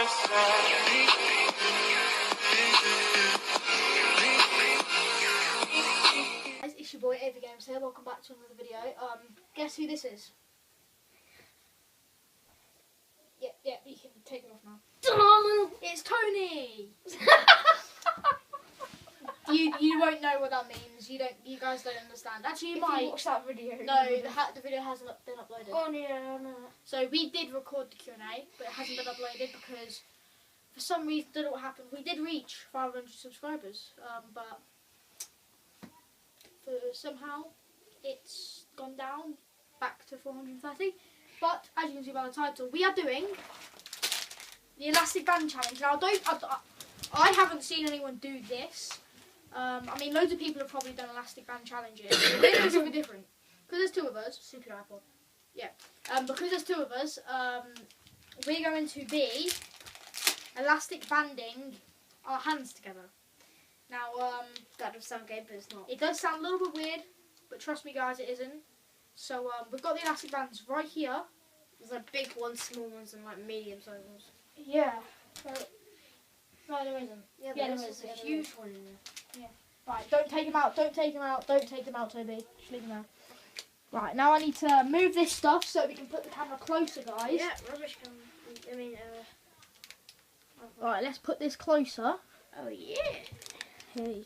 It's your boy Ava Games here. Welcome back to another video. Guess who this is? Yeah, you can take it off now. It's Tony. You won't know what that means. You guys don't understand. Actually, you might. Watch that video. No, the video hasn't been uploaded. Oh yeah, no. So we did record the Q&A, but it hasn't been uploaded because for some reason, don't know what happened. We did reach 500 subscribers, but somehow it's gone down back to 430. But as you can see by the title, we are doing the elastic band challenge. Now, I haven't seen anyone do this. I mean, loads of people have probably done elastic band challenges. But this is something different because there's two of us. Super iPod. Yeah. Because there's two of us, we're going to be elastic banding our hands together. Now, that does sound gay, but it's not. It does sound a little bit weird, but trust me, guys, it isn't. So we've got the elastic bands right here. There's like big ones, small ones, and like medium sized ones. Yeah. No, there isn't. Yeah, there is. is. There's a huge one in there. Yeah. Right, don't take them out. Don't take them out. Don't take them out, Toby. Just leave them there. Right, now I need to move this stuff so we can put the camera closer, guys. Yeah, rubbish camera. I mean, Right, let's put this closer. oh yeah. Hey.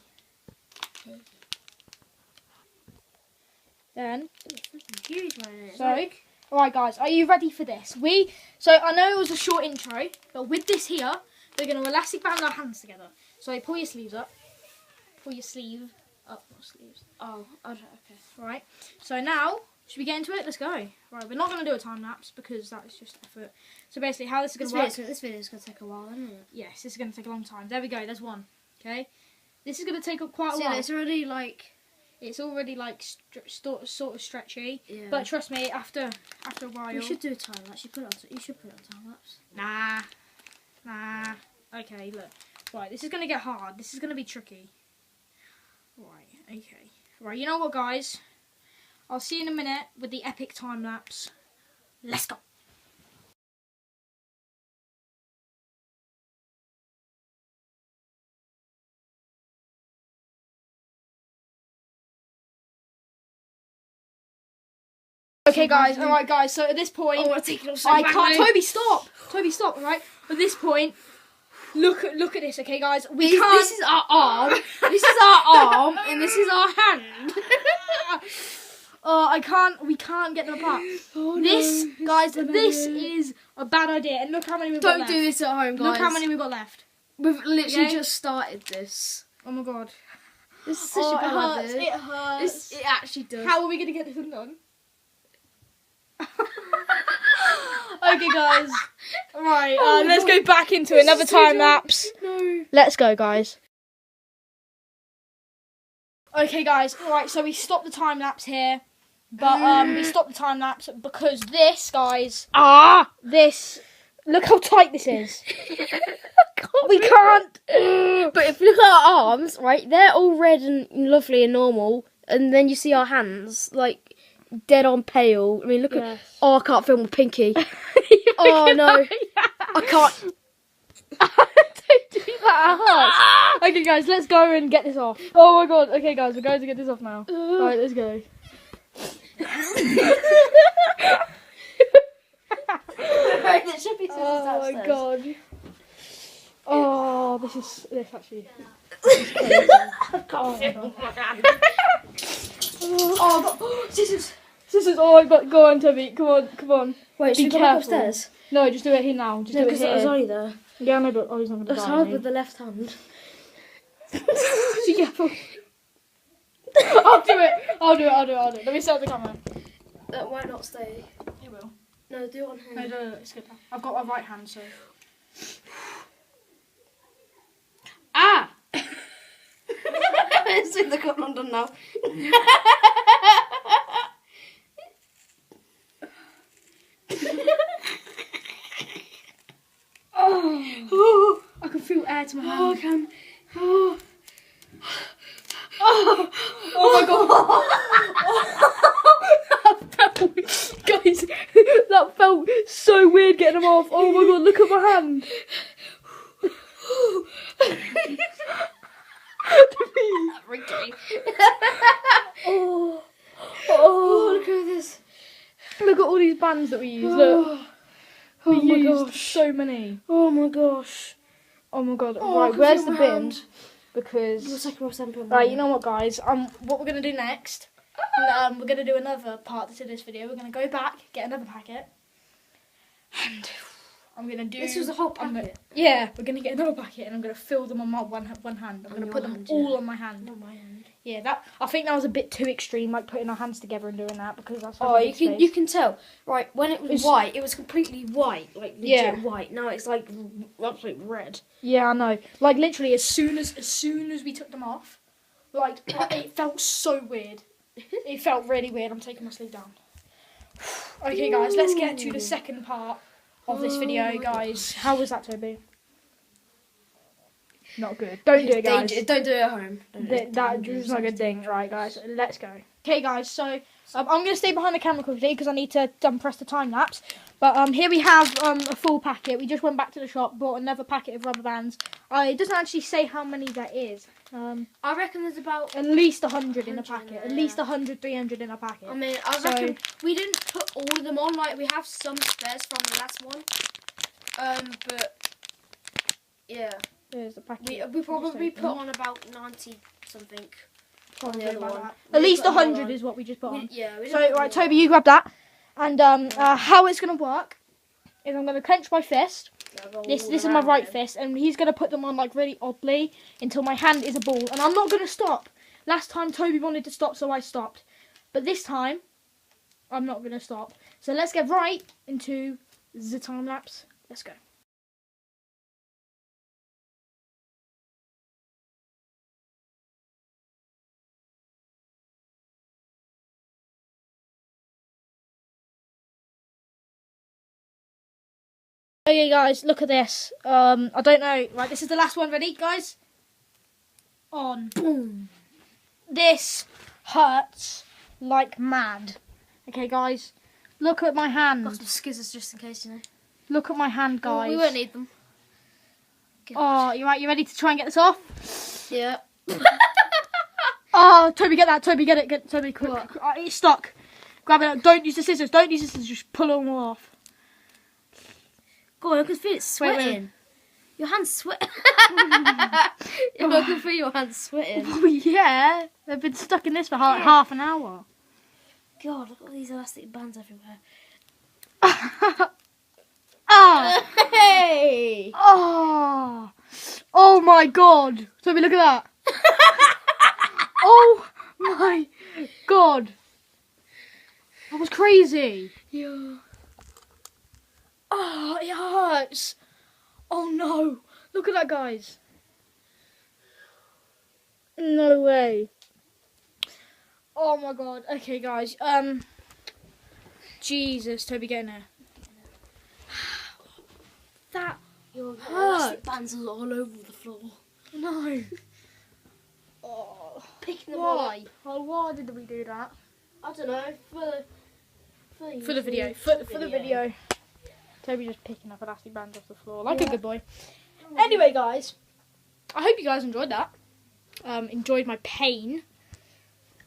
Then. Huge one in it. So, alright guys, are you ready for this? So I know it was a short intro, but with this here, we're going to elastic band our hands together. So pull your sleeves up. Pull your sleeve up, not sleeves. Oh, okay. Right, so now, should we get into it? Let's go. Right, we're not going to do a time lapse because that is just effort. So basically how this is going to work. This video is going to take a while, isn't it? Yes, this is going to take a long time. There we go, there's one. Okay, this is going to take up quite a while. It's already like... It's already like sort of stretchy, yeah. But trust me, after a while. We should do a time lapse. You should put it on time lapse. Nah. Okay, look. Right, this is gonna get hard. This is gonna be tricky. Right. Okay. Right. You know what, guys? I'll see you in a minute with the epic time lapse. Let's go. Okay, guys. All right, guys. So at this point, I want to take it off. I can't. Toby, stop. Toby, stop. All right. At this point, look at this. Okay, guys. We can't. This is our arm. This is our arm, and this is our hand. Oh, I can't. We can't get them apart. Oh, this, no, guys. This is a bad idea. And look how many we've got left. Don't do this at home, guys. Look how many we've got left. We've literally Okay? just started this. Oh my god. This is such a bad hurts. idea. It hurts. It actually does. How are we gonna get this undone? Okay, guys. Right, let's go back into another time lapse. No. Let's go, guys. Okay, guys. Right, so we stopped the time lapse here, but we stopped the time lapse because this, guys. This. Look how tight this is. We can't. But if you look at our arms, right, they're all red and lovely and normal, and then you see our hands, like, dead on pale. I mean, look at... Oh, I can't film my pinky. Oh, no. I can't... Don't do that. It hurts. Okay, guys, let's go and get this off. Oh, my God. Okay, guys, we're going to get this off now. Right, let's go. There should be scissors downstairs. My God. Oh, this actually... I can't film my hand. Oh, scissors. Scissors. Oh, but go on, Toby. Come on. Wait, should we go upstairs? No, just do it here now. Just do it here. Because only there. Yeah, I know, but he's not going to die. It's hard with the left hand. Be careful. I'll do it. Let me set up the camera. That might not stay. It will. No, do it on hand. No, it's good. I've got my right hand, so... It's in the cup London now. Oh, I can feel air to my hand. Oh, I can. Oh my God. That felt, guys, that felt so weird getting them off. Oh my God, look at my hand. Victory. Oh, look at this. Look at all these bands that we use. Look. Oh We my used gosh. so many. Oh my gosh. Oh my god. Oh, I right, can where's feel the my bin? hand. Because Your second row sample. right, you know what, guys? What we're gonna do next? We're gonna do another part to this video. We're gonna go back, get another packet, and I'm gonna do. This was a whole I'm gonna- packet. yeah, we're gonna get another packet, and I'm gonna fill them on my one hand. I'm gonna your put them hand, all yeah. on my hand. Not my hand. Yeah, I think that was a bit too extreme, like putting our hands together and doing that because that's. Oh, you can tell. Right, when it was It's- white, it was completely white, like legit Yeah. white. Now it's like absolute red. Yeah, I know. Like literally, as soon as we took them off, like it felt so weird. It felt really weird. I'm taking my sleeve down. Okay, guys, let's get to the second part of this video, guys. How was that, Toby? Not good. Don't do it, guys. Don't do it at home. That is not a good thing. Right, guys, let's go. Okay, guys, so I'm going to stay behind the camera quickly because I need to press the time lapse. But here we have a full packet. We just went back to the shop, bought another packet of rubber bands. It doesn't actually say how many there is. I reckon there's about. At least 100 in a 100 packet. in At there, least yeah. 100, 300 in a packet. I mean, I So- reckon we didn't put all of them on. Like we have some spares from the last one. But yeah, There's the packet. we probably Just put open. on about 90 something. Probably the other about one. that. We At least put more 100 on. is what we just put on. We So, didn't put right, more Toby, you grab that. And how it's going to work is I'm going to clench my fist. on. This is my right fist. And he's going to put them on, like, really oddly until my hand is a ball. And I'm not going to stop. Last time, Toby wanted to stop, so I stopped. But this time, I'm not going to stop. So, let's get right into the time lapse. Let's go. Okay, guys, look at this. I don't know. Right, this is the last one. Ready, guys? On. Boom. This hurts like mad. Okay, guys, look at my hand. Got some scissors just in case, you know. Look at my hand, guys. We won't need them. Oh, you right? You ready to try and get this off? Yeah. Oh, Toby, get that. Toby, get it. Get Toby, quick. What? It's stuck. Grab it. Don't use the scissors. Don't use the scissors. Just pull them all off. Go on, I can feel it Wait, sweating. wait. Your hand's sweating. I can feel your hands sweating. Oh yeah, they've been stuck in this for half an hour. God, look at all these elastic bands everywhere. Ah! Hey! Oh! Oh my god! Toby, look at that! Oh my god! That was crazy! Yeah. Oh, it hurts! Oh no! Look at that, guys! No way! Oh my god! Okay, guys. Jesus, Toby, get in there. That Your hurt. elastic bands are all over the floor. no. Oh, Picking them all up. why? Oh, why did we do that? I don't know, For the video. For the video. Toby just picking up elastic bands off the floor like a good boy. Anyway, guys, I hope you guys enjoyed that. Enjoyed my pain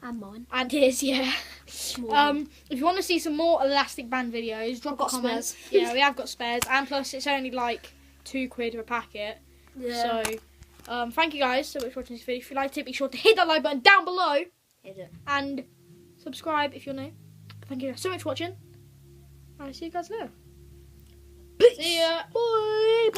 And mine. and his, yeah. Small. If you want to see some more elastic band videos, drop a got comment. spares. Yeah, we have got spares, and plus it's only like £2 a packet. Yeah. So, thank you guys so much for watching this video. If you liked it, be sure to hit that like button down below Hit it. and subscribe if you're new. Thank you guys so much for watching. I'll see you guys later. See ya. Bye.